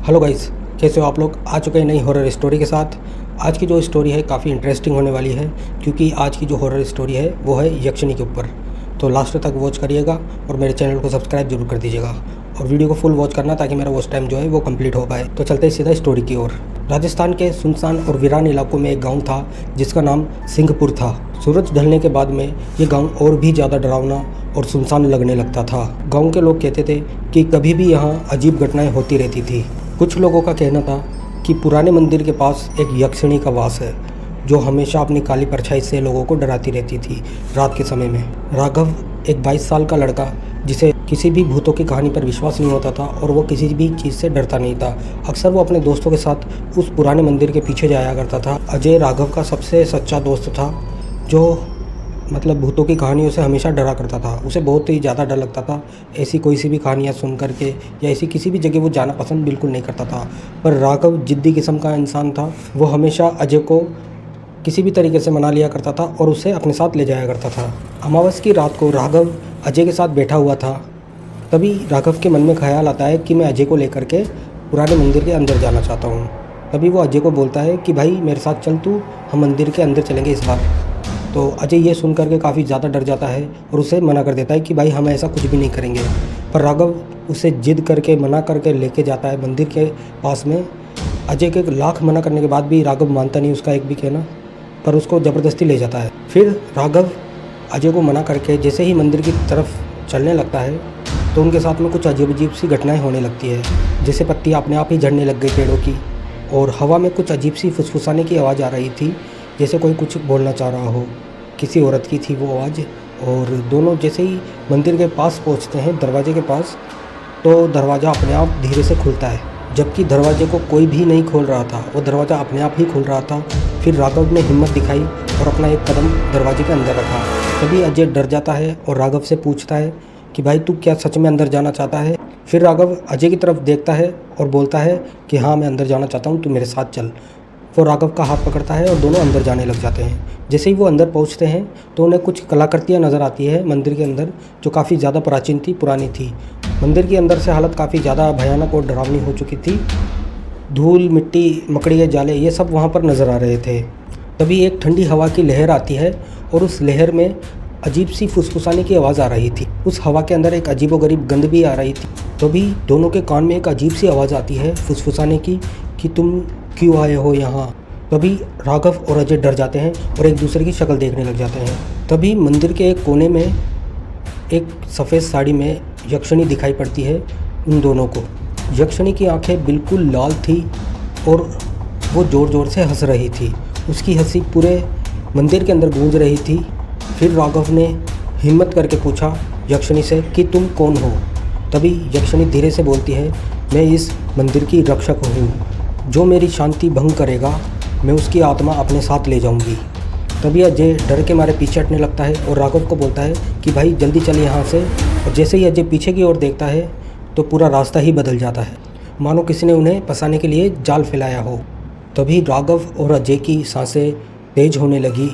Hello guys, कैसे हो आप लोग। आ चुके हैं नई हॉरर स्टोरी के साथ। आज की जो स्टोरी है काफ़ी इंटरेस्टिंग होने वाली है, क्योंकि आज की जो हॉरर स्टोरी है वो है यक्षिणी के ऊपर। तो लास्ट तक वॉच करिएगा और मेरे चैनल को सब्सक्राइब जरूर कर दीजिएगा और वीडियो को फुल वॉच करना, ताकि मेरा वॉच टाइम जो है वो कंप्लीट हो पाए। तो चलते हैं सीधा स्टोरी की ओर। राजस्थान के सुनसान और वीरान इलाकों में एक गाँव था जिसका नाम सिंहपुर था। सूरज ढलने के बाद में ये गाँव और भी ज़्यादा डरावना और सुनसान लगने लगता था। गाँव के लोग कहते थे कि कभी भी यहाँ अजीब घटनाएं होती रहती थी। कुछ लोगों का कहना था कि पुराने मंदिर के पास एक यक्षिणी का वास है, जो हमेशा अपनी काली परछाई से लोगों को डराती रहती थी रात के समय में। राघव एक 22 साल का लड़का, जिसे किसी भी भूतों की कहानी पर विश्वास नहीं होता था और वो किसी भी चीज़ से डरता नहीं था। अक्सर वो अपने दोस्तों के साथ उस पुराने मंदिर के पीछे जाया करता था। अजय राघव का सबसे सच्चा दोस्त था, जो मतलब भूतों की कहानियों से हमेशा डरा करता था। उसे बहुत ही ज़्यादा डर लगता था ऐसी कोई सी भी कहानियाँ सुन करके, या ऐसी किसी भी जगह वो जाना पसंद बिल्कुल नहीं करता था। पर राघव जिद्दी किस्म का इंसान था। वो हमेशा अजय को किसी भी तरीके से मना लिया करता था और उसे अपने साथ ले जाया करता था। अमावस की रात को राघव अजय के साथ बैठा हुआ था। तभी राघव के मन में ख्याल आता है कि मैं अजय को लेकर के पुराने मंदिर के अंदर जाना चाहता हूँ। तभी वो अजय को बोलता है कि भाई मेरे साथ चल, तू हम मंदिर के अंदर चलेंगे इस बार। तो अजय ये सुन करके काफ़ी ज़्यादा डर जाता है और उसे मना कर देता है कि भाई हम ऐसा कुछ भी नहीं करेंगे। पर राघव उसे जिद करके मना करके लेके जाता है मंदिर के पास में। अजय के लाख मना करने के बाद भी राघव मानता नहीं उसका एक भी कहना, पर उसको ज़बरदस्ती ले जाता है। फिर राघव अजय को मना करके जैसे ही मंदिर की तरफ चलने लगता है, तो उनके साथ में कुछ अजीब अजीब सी घटनाएँ होने लगती है। जैसे पत्तियाँ अपने आप ही झड़ने लग गई पेड़ों की, और हवा में कुछ अजीब सी फुसफुसाने की आवाज़ आ रही थी, जैसे कोई कुछ बोलना चाह रहा हो। किसी औरत की थी वो आवाज़। और दोनों जैसे ही मंदिर के पास पहुंचते हैं, दरवाजे के पास, तो दरवाज़ा अपने आप धीरे से खुलता है। जबकि दरवाजे को कोई भी नहीं खोल रहा था, वो दरवाज़ा अपने आप ही खुल रहा था। फिर राघव ने हिम्मत दिखाई और अपना एक कदम दरवाजे के अंदर रखा। तभी अजय डर जाता है और राघव से पूछता है कि भाई तू क्या सच में अंदर जाना चाहता है। फिर राघव अजय की तरफ देखता है और बोलता है कि हाँ मैं अंदर जाना चाहता हूँ, तू मेरे साथ चल। वो राघव का हाथ पकड़ता है और दोनों अंदर जाने लग जाते हैं। जैसे ही वो अंदर पहुंचते हैं तो उन्हें कुछ कलाकृतियाँ नज़र आती है मंदिर के अंदर, जो काफ़ी ज़्यादा प्राचीन थी, पुरानी थी। मंदिर के अंदर से हालत काफ़ी ज़्यादा भयानक और डरावनी हो चुकी थी। धूल, मिट्टी, मकड़ी के जाले, ये सब वहाँ पर नज़र आ रहे थे। तभी एक ठंडी हवा की लहर आती है और उस लहर में अजीब सी फुसफुसाने की आवाज़ आ रही थी। उस हवा के अंदर एक अजीबोगरीब गंध भी आ रही थी। तभी दोनों के कान में एक अजीब सी आवाज़ आती है फुसफुसाने की कि तुम क्यों आए हो यहाँ। तभी राघव और अजय डर जाते हैं और एक दूसरे की शक्ल देखने लग जाते हैं। तभी मंदिर के एक कोने में एक सफ़ेद साड़ी में यक्षिणी दिखाई पड़ती है उन दोनों को। यक्षिणी की आंखें बिल्कुल लाल थी और वो ज़ोर ज़ोर से हंस रही थी। उसकी हंसी पूरे मंदिर के अंदर गूंज रही थी। फिर राघव ने हिम्मत करके पूछा यक्षिणी से कि तुम कौन हो। तभी यक्षिणी धीरे से बोलती है, मैं इस मंदिर की रक्षक हूँ। जो मेरी शांति भंग करेगा मैं उसकी आत्मा अपने साथ ले जाऊंगी। तभी अजय डर के मारे पीछे हटने लगता है और राघव को बोलता है कि भाई जल्दी चल यहाँ से। और जैसे ही अजय पीछे की ओर देखता है तो पूरा रास्ता ही बदल जाता है, मानो किसी ने उन्हें फंसाने के लिए जाल फैलाया हो। तभी राघव और अजय की सांसें तेज होने लगी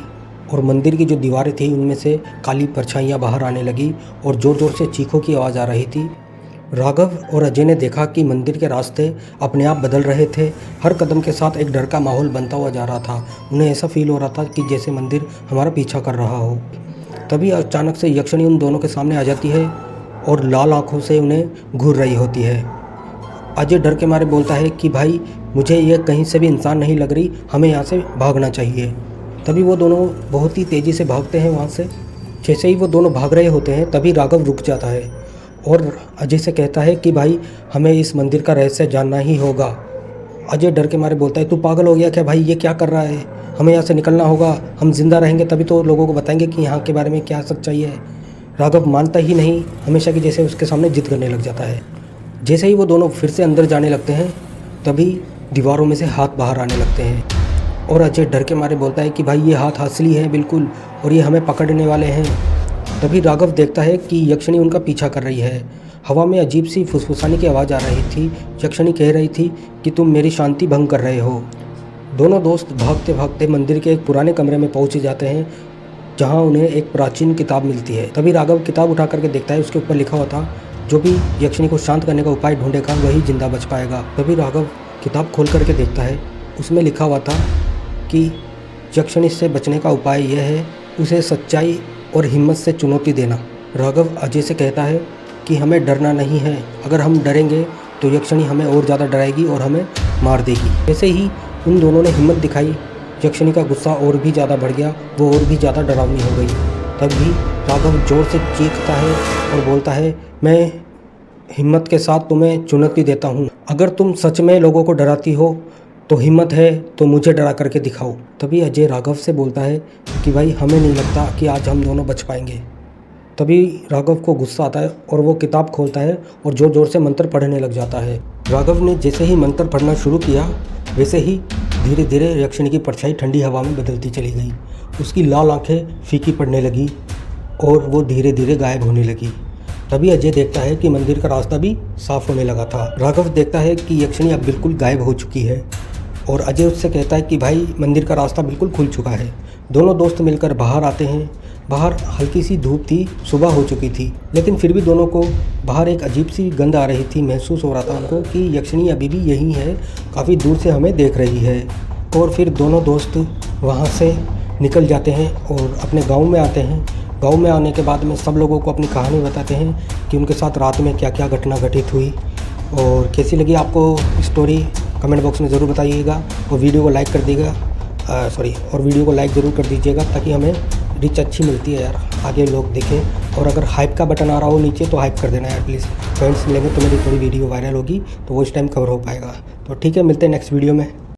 और मंदिर की जो दीवारें थी उनमें से काली परछाइयाँ बाहर आने लगी और ज़ोर ज़ोर से चीखों की आवाज़ आ रही थी। राघव और अजय ने देखा कि मंदिर के रास्ते अपने आप बदल रहे थे। हर कदम के साथ एक डर का माहौल बनता हुआ जा रहा था। उन्हें ऐसा फील हो रहा था कि जैसे मंदिर हमारा पीछा कर रहा हो। तभी अचानक से यक्षिणी उन दोनों के सामने आ जाती है और लाल आंखों से उन्हें घूर रही होती है। अजय डर के मारे बोलता है कि भाई मुझे ये कहीं से भी इंसान नहीं लग रही, हमें यहाँ से भागना चाहिए। तभी वो दोनों बहुत ही तेज़ी से भागते हैं वहाँ से। जैसे ही वो दोनों भाग रहे होते हैं तभी राघव रुक जाता है और अजय से कहता है कि भाई हमें इस मंदिर का रहस्य जानना ही होगा। अजय डर के मारे बोलता है, तू पागल हो गया क्या भाई, ये क्या कर रहा है, हमें यहाँ से निकलना होगा, हम जिंदा रहेंगे तभी तो लोगों को बताएंगे कि यहाँ के बारे में क्या सच्चाई है। राघव मानता ही नहीं, हमेशा की जैसे उसके सामने जिद करने लग जाता है। जैसे ही वो दोनों फिर से अंदर जाने लगते हैं तभी दीवारों में से हाथ बाहर आने लगते हैं और अजय डर के मारे बोलता है कि भाई ये हाथ असली है बिल्कुल, और ये हमें पकड़ने वाले हैं। तभी राघव देखता है कि यक्षिणी उनका पीछा कर रही है। हवा में अजीब सी फुसफुसाने की आवाज़ आ रही थी। यक्षिणी कह रही थी कि तुम मेरी शांति भंग कर रहे हो। दोनों दोस्त भागते भागते मंदिर के एक पुराने कमरे में पहुंच जाते हैं, जहां उन्हें एक प्राचीन किताब मिलती है। तभी राघव किताब उठा करके देखता है, उसके ऊपर लिखा हुआ था जो भी यक्षिणी को शांत करने का उपाय ढूंढेगा वही जिंदा बच पाएगा। तभी राघव किताब खोल करके देखता है, उसमें लिखा हुआ था कि यक्षिणी से बचने का उपाय यह है उसे सच्चाई और हिम्मत से चुनौती देना। राघव अजय से कहता है कि हमें डरना नहीं है, अगर हम डरेंगे तो यक्षिणी हमें और ज़्यादा डराएगी और हमें मार देगी। वैसे ही उन दोनों ने हिम्मत दिखाई, यक्षिणी का गुस्सा और भी ज़्यादा बढ़ गया, वो और भी ज़्यादा डरावनी हो गई। तभी राघव जोर से चीखता है और बोलता है, मैं हिम्मत के साथ तुम्हें चुनौती देता हूँ, अगर तुम सच में लोगों को डराती हो तो हिम्मत है तो मुझे डरा करके दिखाओ। तभी अजय राघव से बोलता है कि भाई हमें नहीं लगता कि आज हम दोनों बच पाएंगे। तभी राघव को गुस्सा आता है और वो किताब खोलता है और ज़ोर ज़ोर से मंत्र पढ़ने लग जाता है। राघव ने जैसे ही मंत्र पढ़ना शुरू किया वैसे ही धीरे धीरे यक्षिणी की परछाई ठंडी हवा में बदलती चली गई। उसकी लाल आंखें फीकी पड़ने लगी और वो धीरे धीरे गायब होने लगी। तभी अजय देखता है कि मंदिर का रास्ता भी साफ होने लगा था। राघव देखता है कि यक्षिणी अब बिल्कुल गायब हो चुकी है और अजय उससे कहता है कि भाई मंदिर का रास्ता बिल्कुल खुल चुका है। दोनों दोस्त मिलकर बाहर आते हैं। बाहर हल्की सी धूप थी, सुबह हो चुकी थी, लेकिन फिर भी दोनों को बाहर एक अजीब सी गंध आ रही थी। महसूस हो रहा था उनको कि यक्षिणी अभी भी यहीं है, काफ़ी दूर से हमें देख रही है। और फिर दोनों दोस्त वहाँ से निकल जाते हैं और अपने गांव में आते हैं। गांव में आने के बाद में सब लोगों को अपनी कहानी बताते हैं कि उनके साथ रात में क्या क्या घटना घटित हुई और कैसी लगी आपको स्टोरी। कमेंट बॉक्स में ज़रूर बताइएगा और वीडियो को लाइक कर दीजिएगा और वीडियो को लाइक ज़रूर कर दीजिएगा ताकि हमें रीच अच्छी मिलती है यार, आगे लोग देखें। और अगर हाइप का बटन आ रहा हो नीचे तो हाइप कर देना यार प्लीज़। फ्रेंड्स मिलेंगे तो मेरी थोड़ी वीडियो वायरल होगी तो वो इस टाइम कवर हो पाएगा। तो ठीक है, मिलते हैं नेक्स्ट वीडियो में।